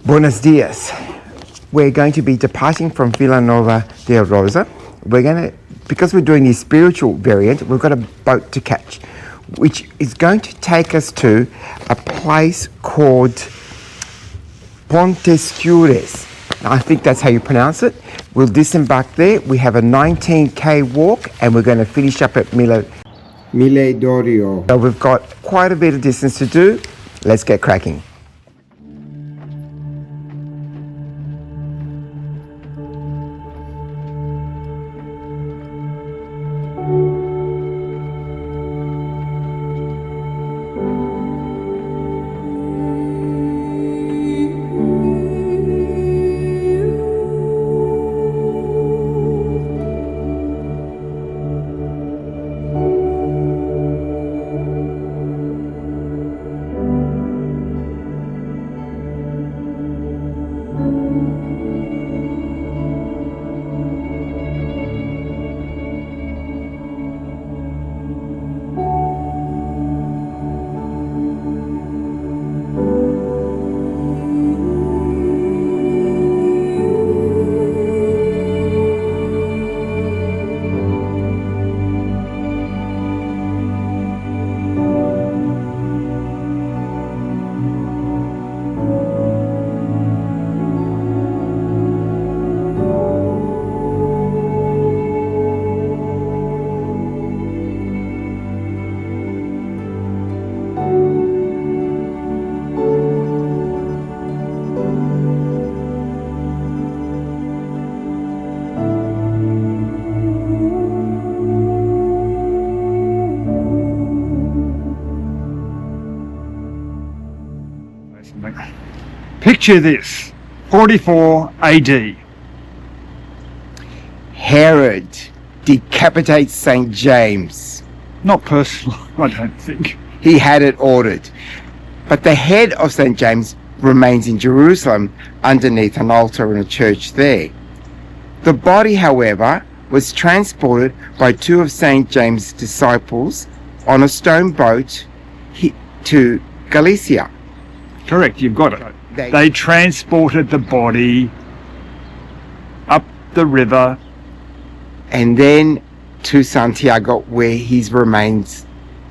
Buenos dias. We're going to be departing from Vilanova de Arousa. Because we're doing the spiritual variant, we've got a boat to catch, which is going to take us to a place called Pontecesures. I think that's how you pronounce it. We'll disembark there. We have a 19k walk, and we're going to finish up at Milladoiro. So we've got quite a bit of distance to do. Let's get cracking. Picture this, 44 AD. Herod decapitates St. James. Not personal, I don't think. He had it ordered. But the head of St. James remains in Jerusalem underneath an altar in a church there. The body, however, was transported by two of St. James' disciples on a stone boat to Galicia. Correct, you've got it. They transported the body up the river. And then to Santiago, where his remains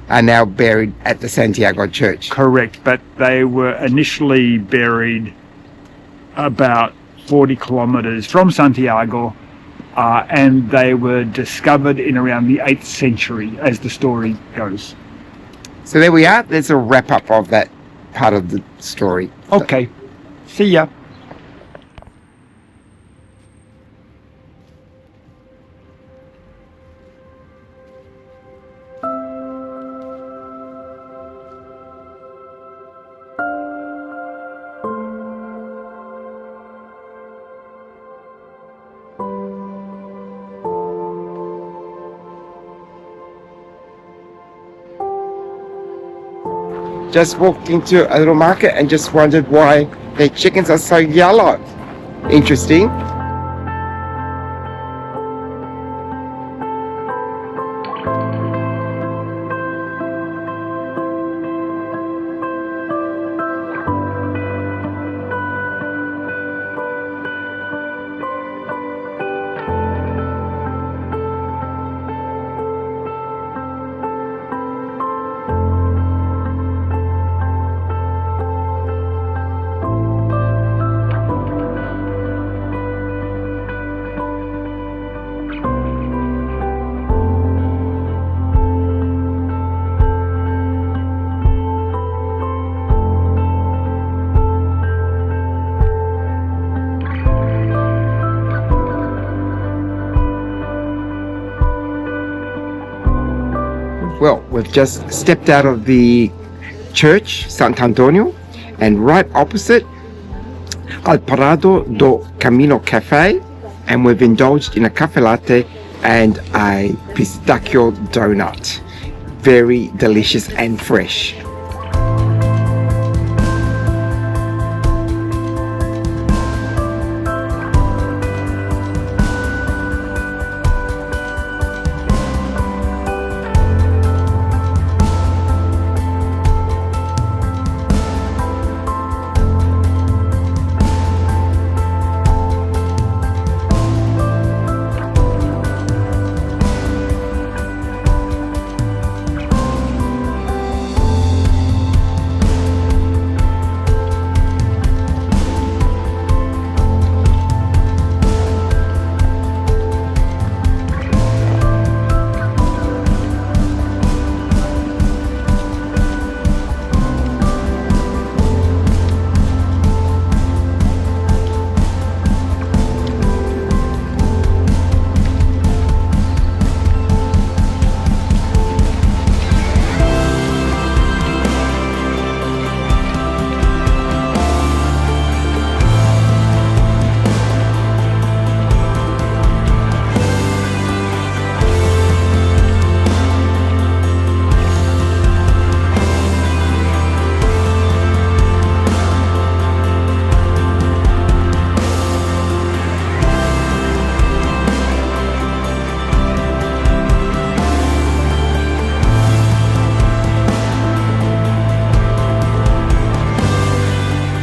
are now buried at the Santiago Church. Correct, but they were initially buried about 40 kilometres from Santiago, and they were discovered in around the 8th century, as the story goes. So there we are. There's a wrap-up of that part of the story. Okay, see ya. Just walked into a little market and just wondered why their chickens are so yellow. Interesting. Well, we've just stepped out of the church, Sant'Antonio, and right opposite, Al Parado do CAMiNO Cafe, and we've indulged in a cafe latte and a pistachio donut. Very delicious and fresh.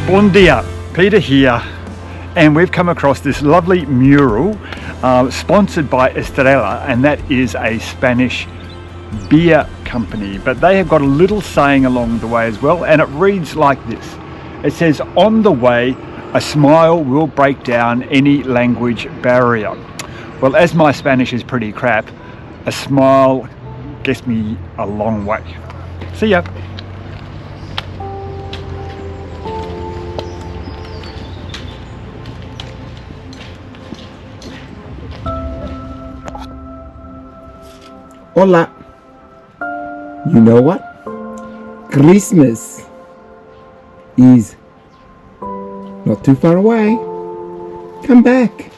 Bon dia, Peter here, and we've come across this lovely mural sponsored by Estrella, and that is a Spanish beer company, but they have got a little saying along the way as well, and it reads like this. It says, on the way, a smile will break down any language barrier. Well, as my Spanish is pretty crap, a smile gets me a long way. See ya. Hola. You know what? Christmas is not too far away. Come back.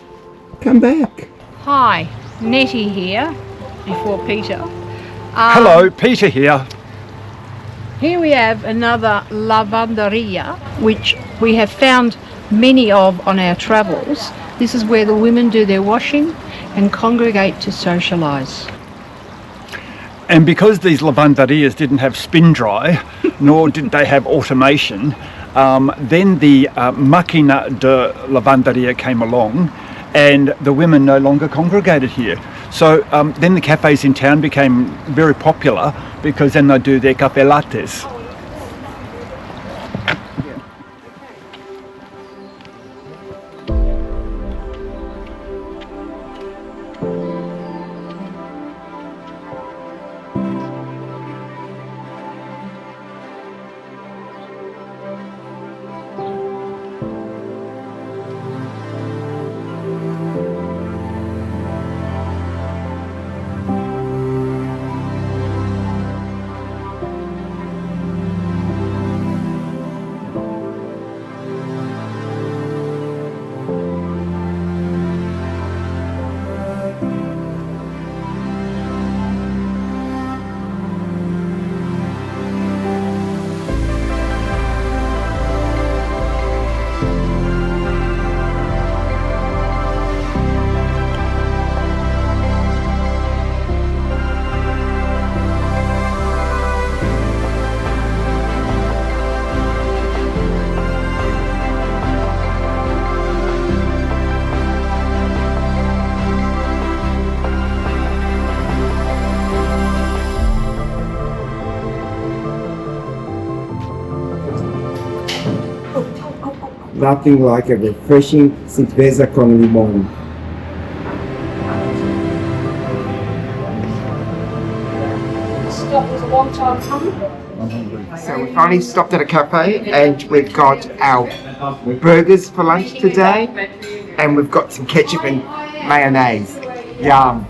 Come back. Hi, Nettie here, before Peter. Hello, Peter here. Here we have another lavanderia, which we have found many of on our travels. This is where the women do their washing and congregate to socialise. And because these lavanderias didn't have spin dry, nor did they have automation, then the Máquina de Lavanderia came along, and the women no longer congregated here. So then the cafes in town became very popular, because then they do their café lattes. Nothing like a refreshing cerveza con limón. Stop was a long time coming. So we finally stopped at a cafe, and we've got our burgers for lunch today, and we've got some ketchup and mayonnaise. Yum.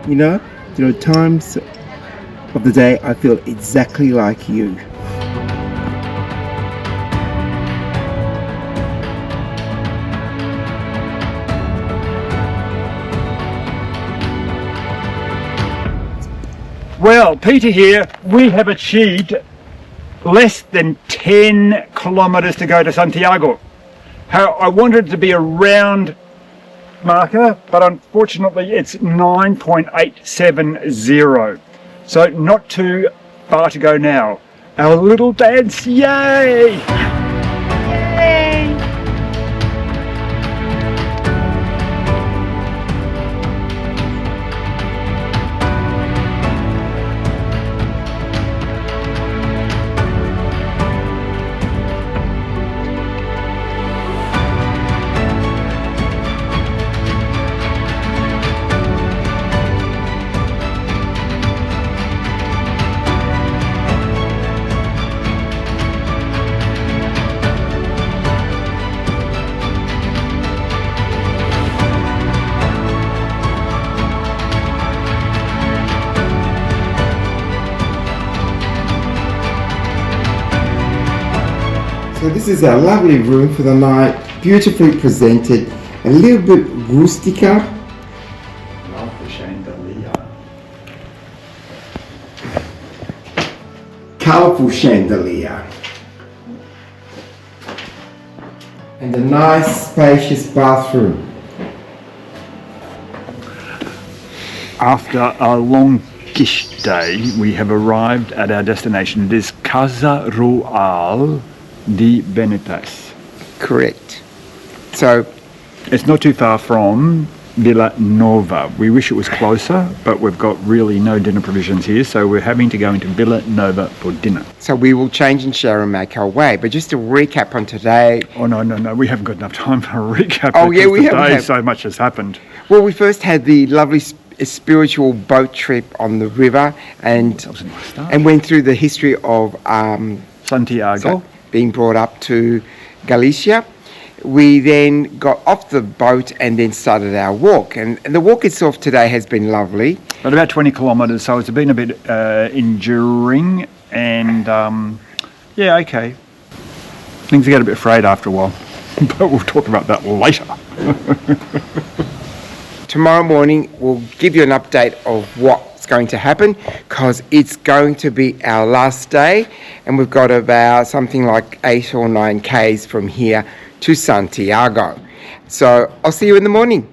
You know, times of the day I feel exactly like you. Well, Peter here, we have achieved less than 10 kilometres to go to Santiago. I wanted it to be a round marker, but unfortunately it's 9.870. So not too far to go now. Our little dance, yay! Yay! So this is a lovely room for the night, beautifully presented, a little bit rustica. Love the chandelier. Colourful chandelier. And a nice spacious bathroom. After a longish day, we have arrived at our destination. It is Casa Rural de Benitez. Correct. So It's not too far from Vilanova. We wish it was closer, but we've got really no dinner provisions here, so we're having to go into Vilanova for dinner. so we will change and share and make our way. But just to recap on today, Oh no, we haven't got enough time for a recap. Oh, yeah, because we haven't today had- so much has happened. well, we first had the lovely spiritual boat trip on the river and That was a nice start. and went through the history of Santiago. being brought up to Galicia. We then got off the boat and then started our walk. And the walk itself today has been lovely. But about 20 kilometres, so it's been a bit enduring and yeah, okay. Things get a bit frayed after a while, but we'll talk about that later. Tomorrow morning, we'll give you an update of what's going to happen because it's going to be our last day and we've got about something like 8 or 9 Ks from here to Santiago. So I'll see you in the morning.